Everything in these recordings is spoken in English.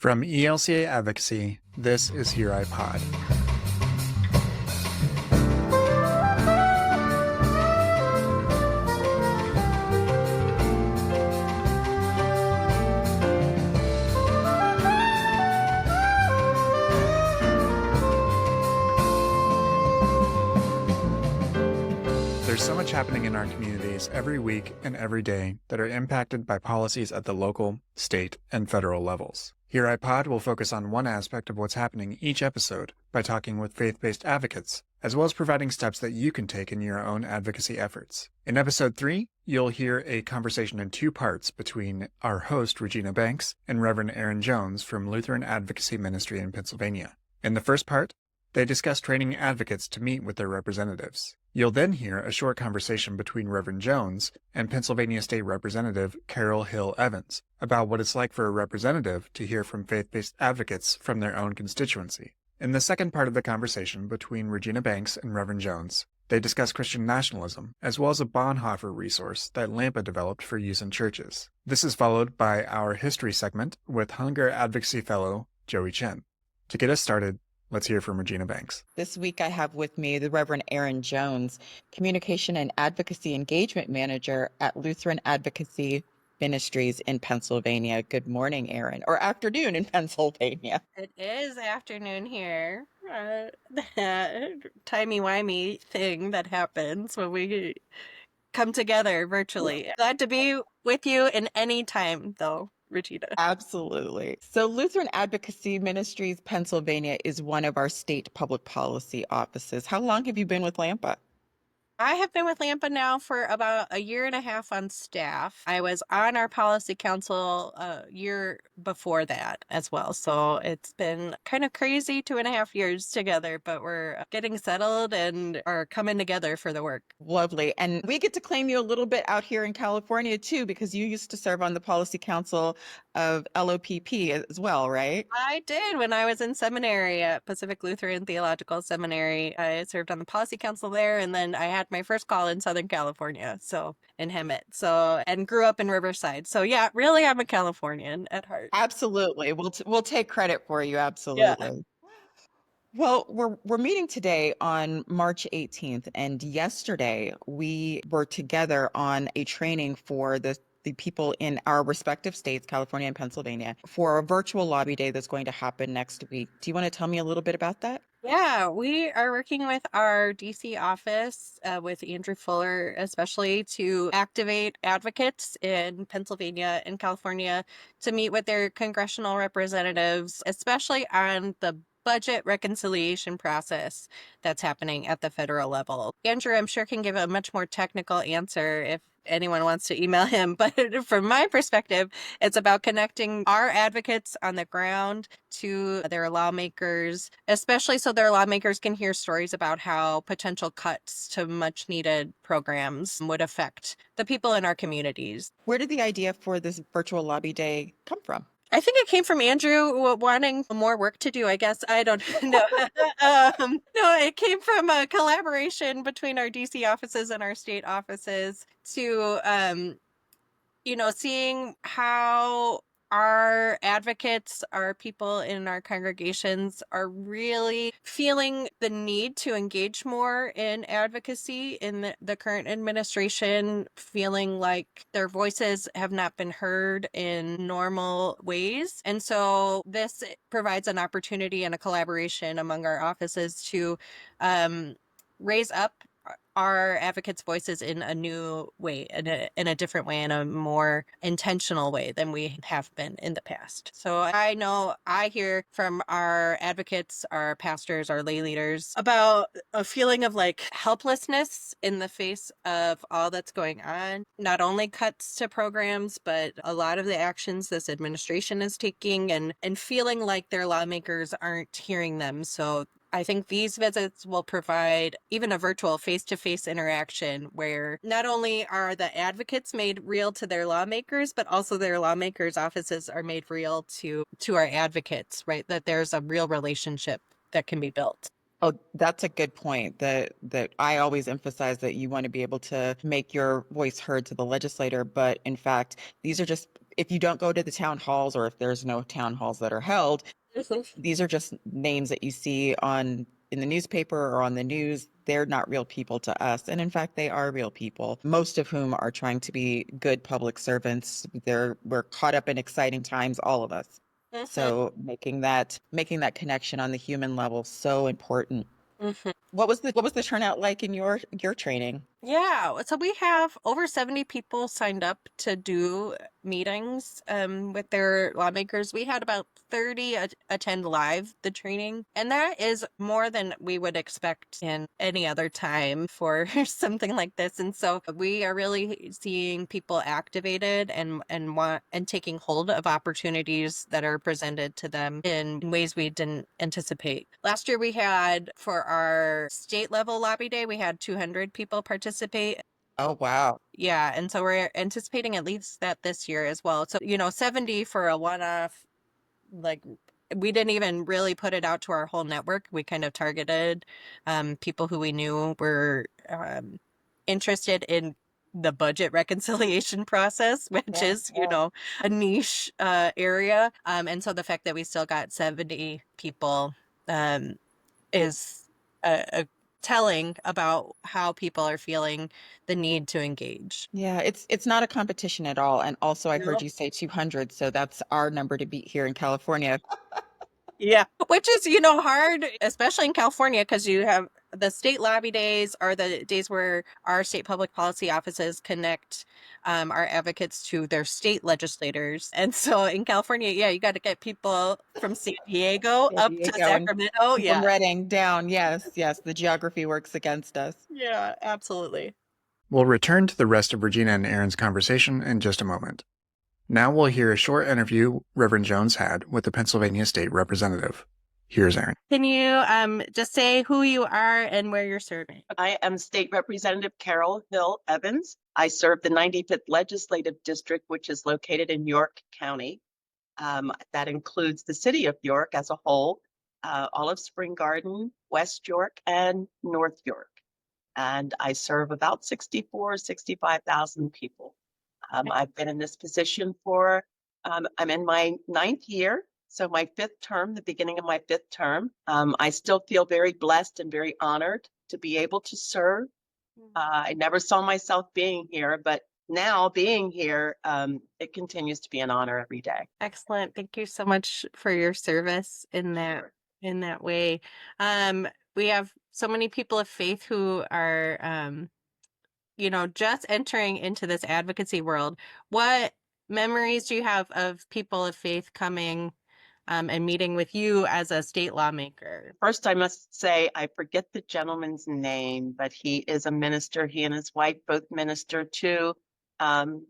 From ELCA Advocacy, this is Here I Pod. There's so much happening in our communities every week and every day that are impacted by policies at the local, state, and federal levels. Here I Pod will focus on one aspect of what's happening each episode by talking with faith-based advocates, as well as providing steps that you can take in your own advocacy efforts. In episode 3, you'll hear a conversation in two parts between our host, Regina Banks, and Reverend Erin Jones from Lutheran Advocacy Ministry in Pennsylvania. In the first part, they discuss training advocates to meet with their representatives. You'll then hear a short conversation between Reverend Jones and Pennsylvania State Representative Carol Hill Evans about what it's like for a representative to hear from faith-based advocates from their own constituency. In the second part of the conversation between Regina Banks and Reverend Jones, they discuss Christian nationalism, as well as a Bonhoeffer resource that LAMPA developed for use in churches. This is followed by our history segment with Hunger Advocacy Fellow Joey Chen. To get us started, let's hear from Regina Banks. This week I have with me the Reverend Erin Jones, Communication and Advocacy Engagement Manager at Lutheran Advocacy Ministries in Pennsylvania. Good morning, Erin, or afternoon in Pennsylvania. It is afternoon here. That timey-wimey thing that happens when we come together virtually. Glad to be with you in any time, though, Regina. Absolutely. So Lutheran Advocacy Ministries Pennsylvania is one of our state public policy offices. How long have you been with LAMPA? I have been with LAMPA now for about a year and a half on staff. I was on our policy council a year before that as well. So it's been kind of crazy 2.5 years together, but we're getting settled and are coming together for the work. Lovely. And we get to claim you a little bit out here in California too, because you used to serve on the policy council of LOPP as well, right? I did when I was in seminary at Pacific Lutheran Theological Seminary. I served on the policy council there, and then I had my first call in Southern California, so in Hemet, and grew up in Riverside. So yeah, really, I'm a Californian at heart. Absolutely. We'll take credit for you. Absolutely. Yeah. Well, we're meeting today on March 18th, and yesterday we were together on a training for the people in our respective states, California and Pennsylvania, for a virtual lobby day that's going to happen next week. Do you want to tell me a little bit about that? Yeah, we are working with our DC office, with Andrew Fuller, especially to activate advocates in Pennsylvania and California to meet with their congressional representatives, especially on the budget reconciliation process that's happening at the federal level. Andrew, I'm sure, can give a much more technical answer if anyone wants to email him. But from my perspective, it's about connecting our advocates on the ground to their lawmakers, especially so their lawmakers can hear stories about how potential cuts to much needed programs would affect the people in our communities. Where did the idea for this virtual lobby day come from? I think it came from Andrew wanting more work to do, I guess. I don't know. No, it came from a collaboration between our DC offices and our state offices to, seeing how our advocates, our people in our congregations are really feeling the need to engage more in advocacy in the current administration, feeling like their voices have not been heard in normal ways. And so this provides an opportunity and a collaboration among our offices to raise up our advocates' voices in a new way, in a different way, in a more intentional way than we have been in the past. So I know I hear from our advocates, our pastors, our lay leaders about a feeling of like helplessness in the face of all that's going on. Not only cuts to programs, but a lot of the actions this administration is taking and feeling like their lawmakers aren't hearing them. So I think these visits will provide even a virtual face-to-face interaction where not only are the advocates made real to their lawmakers, but also their lawmakers' offices are made real to our advocates, right? That there's a real relationship that can be built. Oh, that's a good point. That I always emphasize that you want to be able to make your voice heard to the legislator, but in fact, these are just if you don't go to the town halls, or if there's no town halls that are held, these are just names that you see on in the newspaper or on the news. They're not real people to us. And in fact, they are real people, most of whom are trying to be good public servants. We're caught up in exciting times, all of us. Mhm, So making that connection on the human level so important. mhm. What was the turnout like in your training? Yeah, so we have over 70 people signed up to do meetings with their lawmakers. We had about 30 attend live the training, and that is more than we would expect in any other time for something like this. And so we are really seeing people activated and want and taking hold of opportunities that are presented to them in ways we didn't anticipate. Last year we had, for our state level lobby day, we had 200 people participate. Oh, wow. Yeah, and so we're anticipating at least that this year as well. So, 70 for a one-off, like, we didn't even really put it out to our whole network. We kind of targeted people who we knew were interested in the budget reconciliation process, which Yeah, is, yeah. a niche area. And so the fact that we still got 70 people um, is a telling about how people are feeling the need to engage. Yeah, it's not a competition at all. And also I heard No. you say 200, so that's our number to beat here in California. Yeah. Which is, hard, especially in California, because you have the state lobby days are the days where our state public policy offices connect our advocates to their state legislators. And so in California, yeah, you got to get people from San Diego San up to Diego and Sacramento. from Yeah. Reading down. Yes, yes, the geography works against us. Yeah, absolutely. We'll return to the rest of Regina and Erin's conversation in just a moment. Now we'll hear a short interview Reverend Jones had with the Pennsylvania State Representative. Here's Erin. Can you just say who you are and where you're serving? I am State Representative Carol Hill Evans. I serve the 95th Legislative District, which is located in York County. That includes the city of York as a whole, all of Spring Garden, West York, and North York. And I serve about 65,000 people. I've been in this position for, I'm in my 9th year. So my 5th term, the beginning of my 5th term. I still feel very blessed and very honored to be able to serve. I never saw myself being here, but now being here, it continues to be an honor every day. Excellent. Thank you so much for your service Sure. in that way. We have so many people of faith who are just entering into this advocacy world. What memories do you have of people of faith coming and meeting with you as a state lawmaker? First, I must say, I forget the gentleman's name, but he is a minister. He and his wife both minister to um,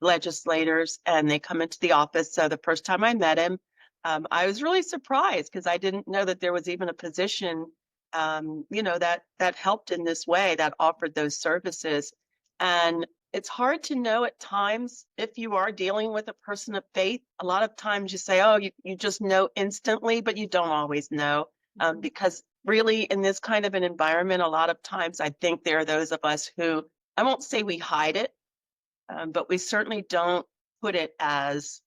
legislators, and they come into the office. So the first time I met him, I was really surprised because I didn't know that there was even a position, that helped in this way, that offered those services. And it's hard to know at times if you are dealing with a person of faith. A lot of times you say, oh, you just know instantly, but you don't always know, because really in this kind of an environment, a lot of times I think there are those of us who, I won't say we hide it, but we certainly don't put it as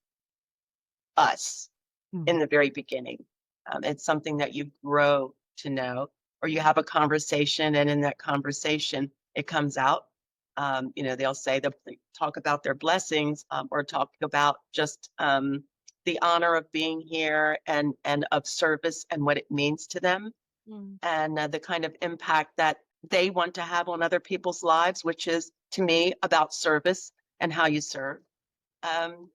us in the very beginning. It's something that you grow to know, or you have a conversation, and in that conversation, it comes out. They'll they talk about their blessings, or talk about just the honor of being here and of service and what it means to them, Mm. and the kind of impact that they want to have on other people's lives, which is to me about service and how you serve. Um,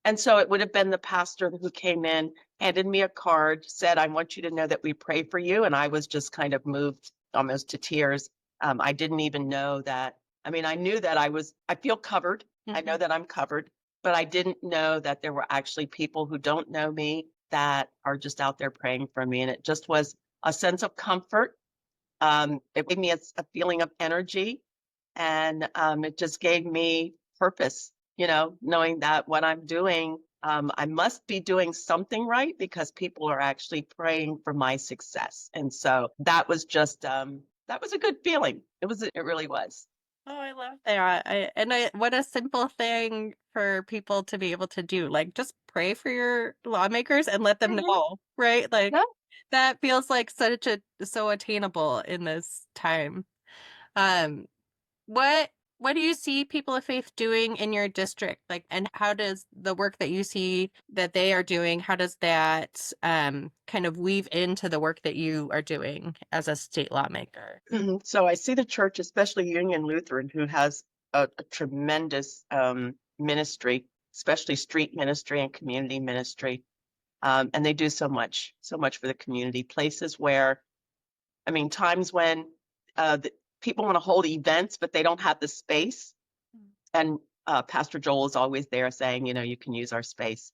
and so it would have been the pastor who came in, handed me a card, said, I want you to know that we pray for you. And I was just kind of moved almost to tears. I didn't even know that. I mean, I knew that I feel covered. I know Mhm. that I'm covered, but I didn't know that there were actually people who don't know me that are just out there praying for me. And it just was a sense of comfort. It gave me a feeling of energy, and it just gave me purpose, knowing that what I'm doing, I must be doing something right because people are actually praying for my success. And so that was just, that was a good feeling. It really was. Oh, I love that. What a simple thing for people to be able to do. Like, just pray for your lawmakers and let them Mhm. know, right? Like, Yeah. that feels like so attainable in this time. Um, what what do you see people of faith doing in your district? Like, and how does the work that you see that they are doing, how does that kind of weave into the work that you are doing as a state lawmaker? So I see the church, especially Union Lutheran, who has a tremendous ministry, especially street ministry and community ministry. And they do so much for the community. Places where, I mean, times when people want to hold events, but they don't have the space. And Pastor Joel is always there saying, you know, you can use our space.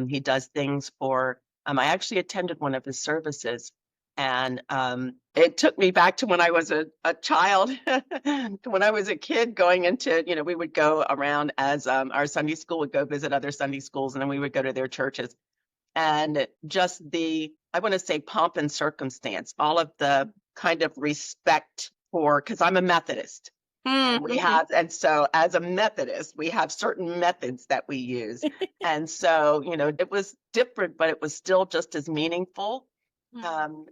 He does things for, I actually attended one of his services, and it took me back to when I was a child, when I was a kid going into, you know, we would go around as our Sunday school would go visit other Sunday schools, and then we would go to their churches. And just I want to say pomp and circumstance, all of the kind of respect for, because I'm a Methodist. And Mm-hmm. and so as a Methodist, we have certain methods that we use. And so, you know, it was different, but it was still just as meaningful. Um,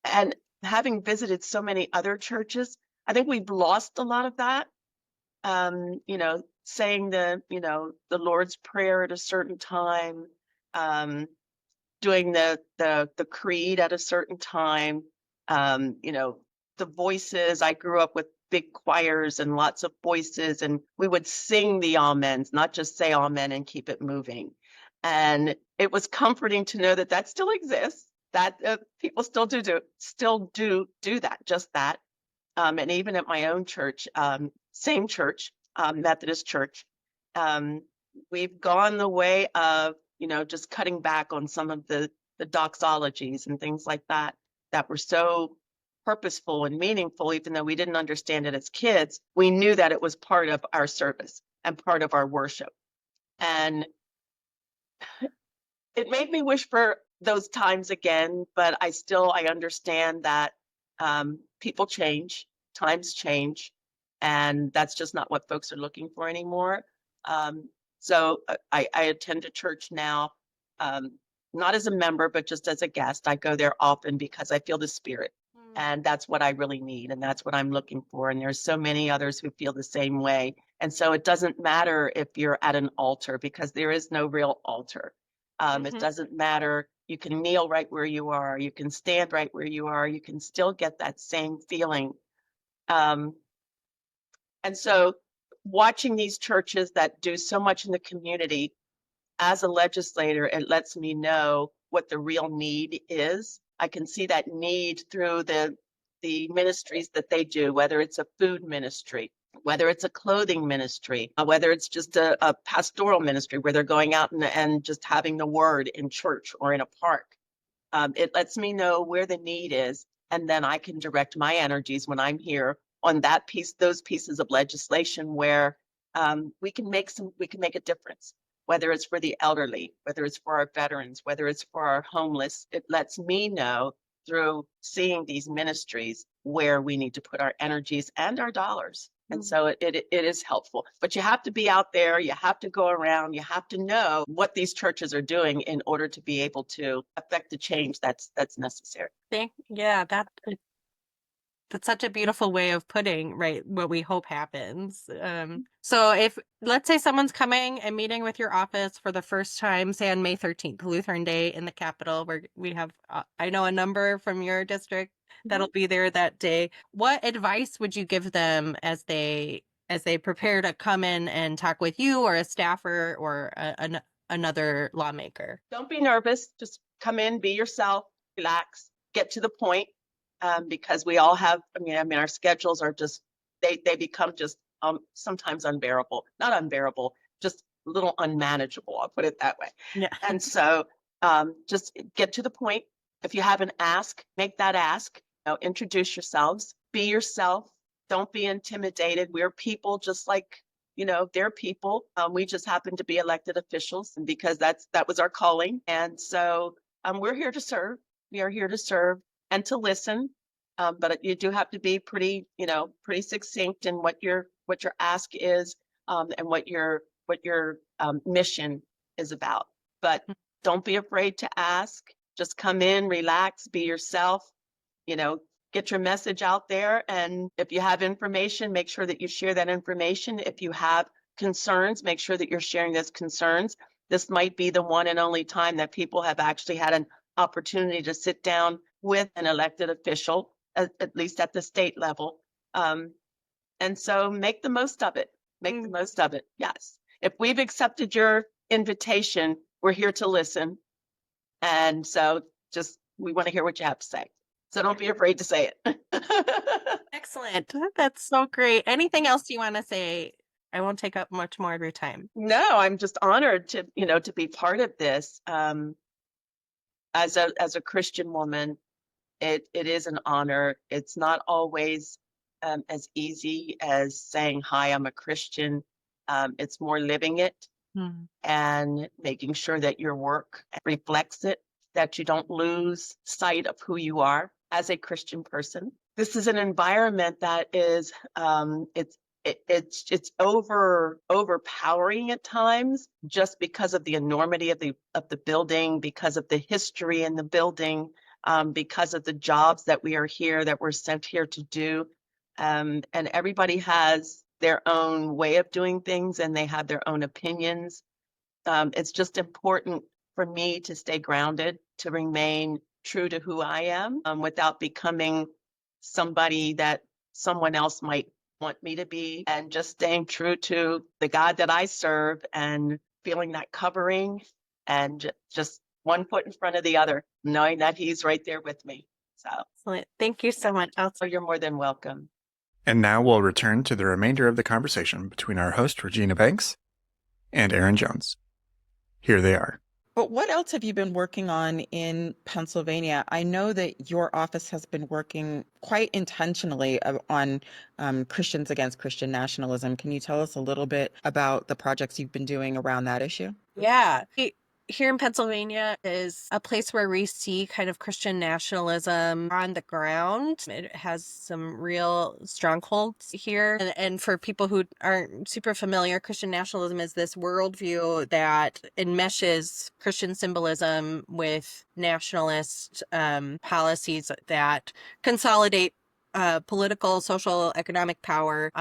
and having visited so many other churches, I think we've lost a lot of that. You know, saying the Lord's Prayer at a certain time, um, doing the creed at a certain time. You know, the voices. I grew up with big choirs and lots of voices, and we would sing the amens, not just say amen and keep it moving. And it was comforting to know that that still exists. That people still do that, just that. And even at my own church, same church, Methodist church, um, we've gone the way of, you know, just cutting back on some of the doxologies and things like that that were so purposeful and meaningful, even though we didn't understand it as kids. We knew that it was part of our service and part of our worship. And it made me wish for those times again, but I understand that people change, times change, and that's just not what folks are looking for anymore. Um, I attend a church now, um, not as a member, but just as a guest. I go there often because I feel the spirit, and that's what I really need, and that's what I'm looking for. And there's so many others who feel the same way. And so it doesn't matter if you're at an altar, because there is no real altar. It Mm-hmm. doesn't matter. You can kneel right where you are. You can stand right where you are. You can still get that same feeling. Um, and so watching these churches that do so much in the community, as a legislator, it lets me know what the real need is. I can see that need through the ministries that they do, whether it's a food ministry, whether it's a clothing ministry, whether it's just a pastoral ministry where they're going out and just having the word in church or in a park. It lets me know where the need is, and then I can direct my energies when I'm here on those pieces of legislation where we can make a difference. Whether it's for the elderly, whether it's for our veterans, whether it's for our homeless, it lets me know through seeing these ministries where we need to put our energies and our dollars. And so it is helpful. But you have to be out there, you have to go around, you have to know what these churches are doing in order to be able to affect the change that's necessary. Yeah, that's such a beautiful way of putting, right, what we hope happens. So if, let's say someone's coming and meeting with your office for the first time, say on May 13th, Lutheran Day in the Capitol, where we have, I know a number from your district that'll be there that day. What advice would you give them as they prepare to come in and talk with you or a staffer or another lawmaker? Don't be nervous. Just come in, be yourself, relax, get to the point. Because we all have, our schedules are just, they become just sometimes unbearable, not unbearable, just a little unmanageable. I'll put it that way. Yeah. And so just get to the point. If you have an ask, make that ask. You know, introduce yourselves, be yourself. Don't be intimidated. We're people just like, you know, they're people. We just happen to be elected officials, and because that was our calling. And so we're here to serve. We are here to serve and to listen. but you do have to be pretty, pretty succinct in what your ask is, and what your mission is about. But don't be afraid to ask. Just come in, relax, be yourself, you know, get your message out there. And if you have information, make sure that you share that information. If you have concerns, make sure that you're sharing those concerns. This might be the one and only time that people have actually had an opportunity to sit down with an elected official, at least at the state level. And so make the most of it. Make the most of it. Yes. If we've accepted your invitation, we're here to listen. And so we want to hear what you have to say. So don't be afraid to say it. Excellent. That's so great. Anything else you want to say? I won't take up much more of your time. No, I'm just honored to, to be part of this. As a Christian woman, it is an honor. It's not always as easy as saying, hi, I'm a Christian. It's more living it and making sure that your work reflects it, that you don't lose sight of who you are as a Christian person. This is an environment that is, it's overpowering at times, just because of the enormity of the building, because of the history in the building, because of the jobs that we're sent here to do. And everybody has their own way of doing things, and they have their own opinions. It's just important for me to stay grounded, to remain true to who I am, without becoming somebody that someone else might want me to be, and just staying true to the God that I serve and feeling that covering, and just one foot in front of the other, knowing that He's right there with me. So excellent. Thank you so much. you're more than welcome. And now we'll return to the remainder of the conversation between our host, Regina Banks, and Erin Jones. Here they are. But what else have you been working on in Pennsylvania? I know that your office has been working quite intentionally on Christians against Christian nationalism. Can you tell us a little bit about the projects you've been doing around that issue? Yeah. Here in Pennsylvania is a place where we see kind of Christian nationalism on the ground. It has some real strongholds here. And for people who aren't super familiar, Christian nationalism is this worldview that enmeshes Christian symbolism with nationalist policies that consolidate political, social, economic power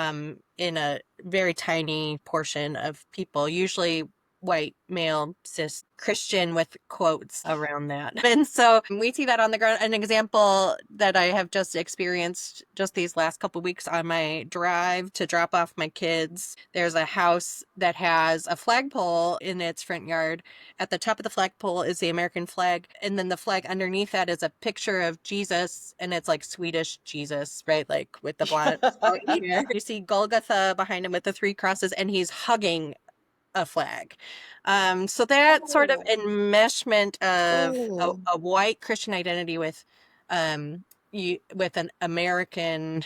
in a very tiny portion of people, usually white, male, cis, Christian with quotes around that. And so we see that on the ground. An example that I have just experienced just these last couple weeks on my drive to drop off my kids, there's a house that has a flagpole in its front yard. At the top of the flagpole is the American flag. And then the flag underneath that is a picture of Jesus, and it's like Swedish Jesus, right? Like with the blonde. You see Golgotha behind him with the 3 crosses, and he's hugging a flag. So that sort of enmeshment of a white Christian identity with with an American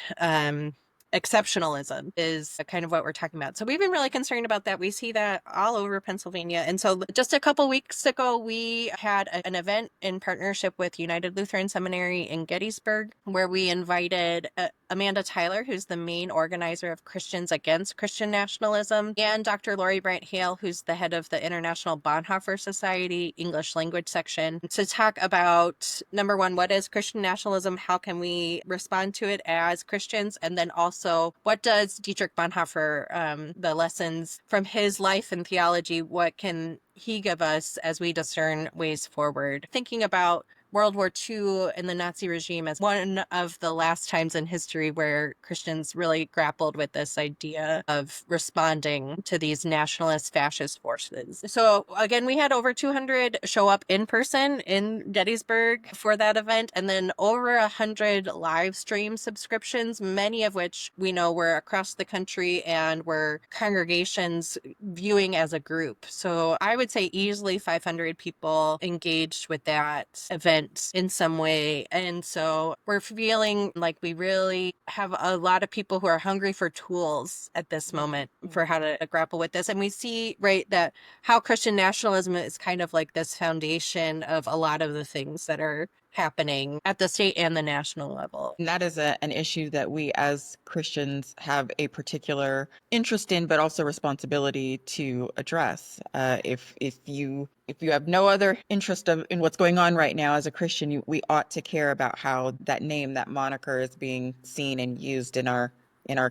exceptionalism is kind of what we're talking about. So we've been really concerned about that. We see that all over Pennsylvania. And so just a couple weeks ago, we had an event in partnership with United Lutheran Seminary in Gettysburg, where we invited Amanda Tyler, who's the main organizer of Christians Against Christian Nationalism, and Dr. Lori Bryant Hale, who's the head of the International Bonhoeffer Society English Language Section, to talk about, number one, what is Christian nationalism? How can we respond to it as Christians? And then also, what does Dietrich Bonhoeffer, the lessons from his life and theology, what can he give us as we discern ways forward? Thinking about World War II and the Nazi regime as one of the last times in history where Christians really grappled with this idea of responding to these nationalist fascist forces. So again, we had over 200 show up in person in Gettysburg for that event, and then over 100 live stream subscriptions, many of which we know were across the country and were congregations viewing as a group. So I would say easily 500 people engaged with that event in some way. And so we're feeling like we really have a lot of people who are hungry for tools at this moment for how to grapple with this. And we see, right, that how Christian nationalism is kind of like this foundation of a lot of the things that are happening at the state and the national level. And that is an issue that we as Christians have a particular interest in, but also responsibility to address. If you have no other interest in what's going on right now as a Christian, we ought to care about how that name, that moniker, is being seen and used in our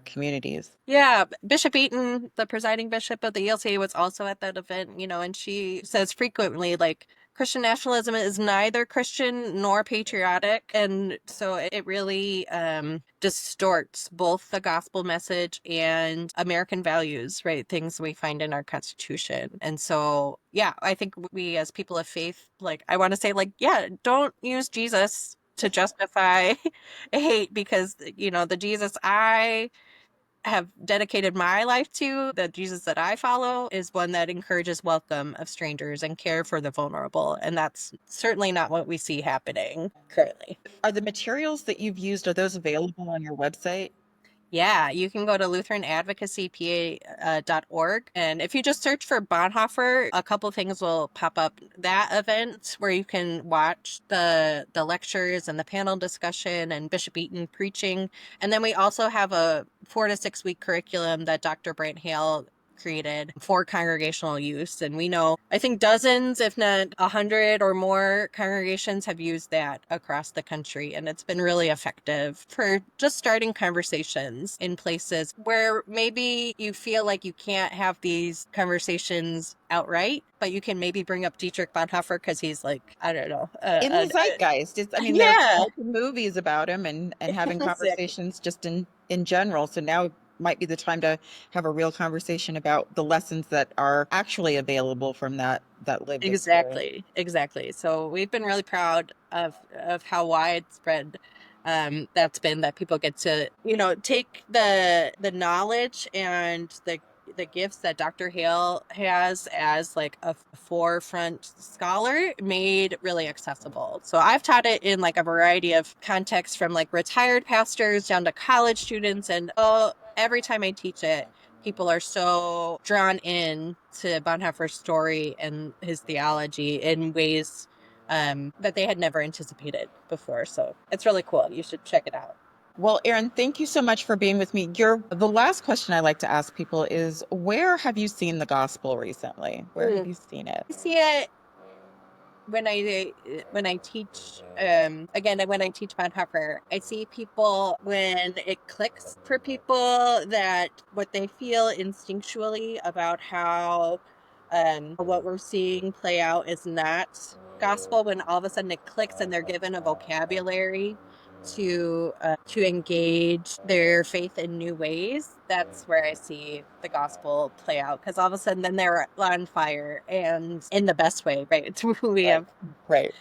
communities. Yeah, Bishop Eaton, the presiding bishop of the ELCA, was also at that event, and she says frequently, like, Christian nationalism is neither Christian nor patriotic. And so it really distorts both the gospel message and American values, right? Things we find in our Constitution. And so, yeah, I think we as people of faith, like, I want to say, like, yeah, don't use Jesus to justify hate, because, the Jesus I have dedicated my life to, the Jesus that I follow, is one that encourages welcome of strangers and care for the vulnerable. And that's certainly not what we see happening currently. Are the materials that you've used, are those available on your website? Yeah, you can go to LutheranAdvocacyPA.org. And if you just search for Bonhoeffer, a couple things will pop up. That event where you can watch the lectures and the panel discussion and Bishop Eaton preaching. And then we also have a 4 to 6 week curriculum that Dr. Brant Hale created for congregational use. And we know, I think dozens, if not 100 or more congregations have used that across the country. And it's been really effective for just starting conversations in places where maybe you feel like you can't have these conversations outright, but you can maybe bring up Dietrich Bonhoeffer because he's like, I don't know. In the zeitgeist. They're Yeah. making movies about him and having Exactly. conversations just in general. So now might be the time to have a real conversation about the lessons that are actually available from that lived experience. Exactly. So we've been really proud of how widespread that's been, that people get to, take the knowledge and the gifts that Dr. Hale has as like a forefront scholar made really accessible. So I've taught it in like a variety of contexts, from like retired pastors down to college students, and every time I teach it, people are so drawn in to Bonhoeffer's story and his theology in ways that they had never anticipated before. So it's really cool. You should check it out. Well, Erin, thank you so much for being with me. The last question I like to ask people is, where have you seen the gospel recently? Where have you seen it? I see it when I teach when I teach Bonhoeffer. I see people when it clicks for people, that what they feel instinctually about how what we're seeing play out is not gospel, when all of a sudden it clicks and they're given a vocabulary to engage their faith in new ways. That's where I see the gospel play out, because all of a sudden then they're on fire, and in the best way, right? It's who we have, right,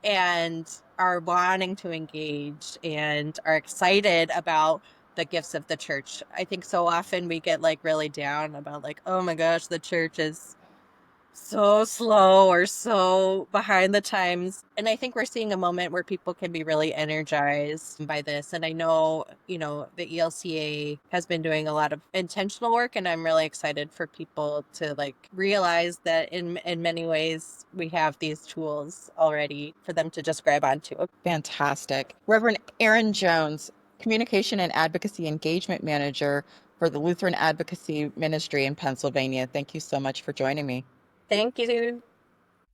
and are wanting to engage and are excited about the gifts of the church. I think so often we get like really down about like, oh my gosh, the church is so slow or so behind the times. And I think we're seeing a moment where people can be really energized by this. And I know, the ELCA has been doing a lot of intentional work, and I'm really excited for people to like realize that in many ways we have these tools already for them to just grab onto. Fantastic. Reverend Erin Jones, Communication and Advocacy Engagement Manager for the Lutheran Advocacy Ministry in Pennsylvania. Thank you so much for joining me. Thank you.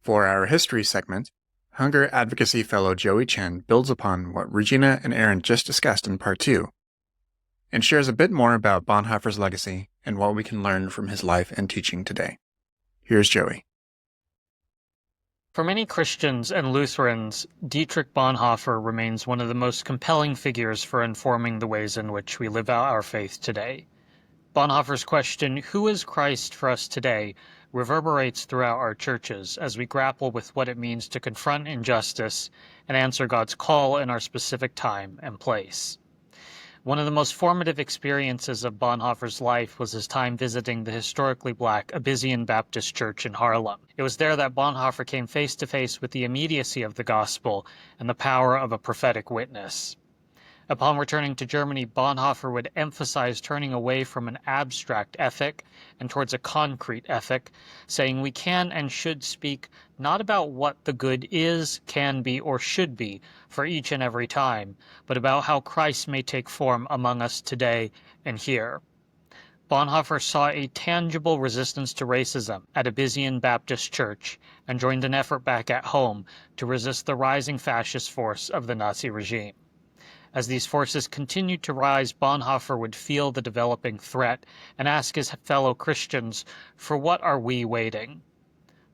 For our history segment, Hunger Advocacy Fellow Joey Chen builds upon what Regina and Erin just discussed in Part 2 and shares a bit more about Bonhoeffer's legacy and what we can learn from his life and teaching today. Here's Joey. For many Christians and Lutherans, Dietrich Bonhoeffer remains one of the most compelling figures for informing the ways in which we live out our faith today. Bonhoeffer's question, "Who is Christ for us today?" reverberates throughout our churches as we grapple with what it means to confront injustice and answer God's call in our specific time and place. One of the most formative experiences of Bonhoeffer's life was his time visiting the historically black Abyssian Baptist Church in Harlem. It was there that Bonhoeffer came face to face with the immediacy of the gospel and the power of a prophetic witness. Upon returning to Germany, Bonhoeffer would emphasize turning away from an abstract ethic and towards a concrete ethic, saying we can and should speak not about what the good is, can be, or should be for each and every time, but about how Christ may take form among us today and here. Bonhoeffer saw a tangible resistance to racism at a Byzantine Baptist church and joined an effort back at home to resist the rising fascist force of the Nazi regime. As these forces continued to rise, Bonhoeffer would feel the developing threat and ask his fellow Christians, "For what are we waiting?"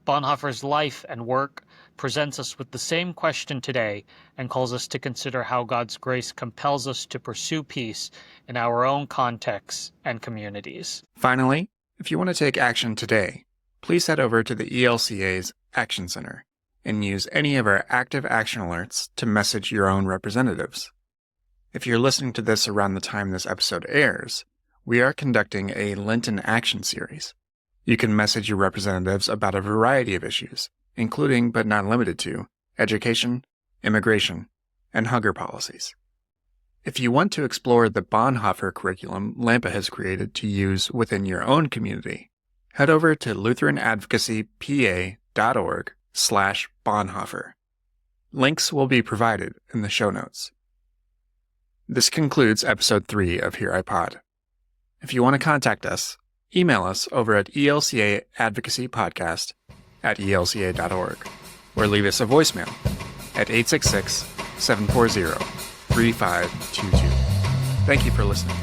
Bonhoeffer's life and work presents us with the same question today and calls us to consider how God's grace compels us to pursue peace in our own contexts and communities. Finally, if you want to take action today, please head over to the ELCA's Action Center and use any of our active action alerts to message your own representatives. If you're listening to this around the time this episode airs, we are conducting a Lenten Action Series. You can message your representatives about a variety of issues, including but not limited to education, immigration, and hunger policies. If you want to explore the Bonhoeffer curriculum LAMPA has created to use within your own community, head over to lutheranadvocacypa.org/Bonhoeffer. Links will be provided in the show notes. This concludes episode 3 of Here I Pod. If you want to contact us, email us over at elcaadvocacypodcast@elca.org or leave us a voicemail at 866-740-3522. Thank you for listening.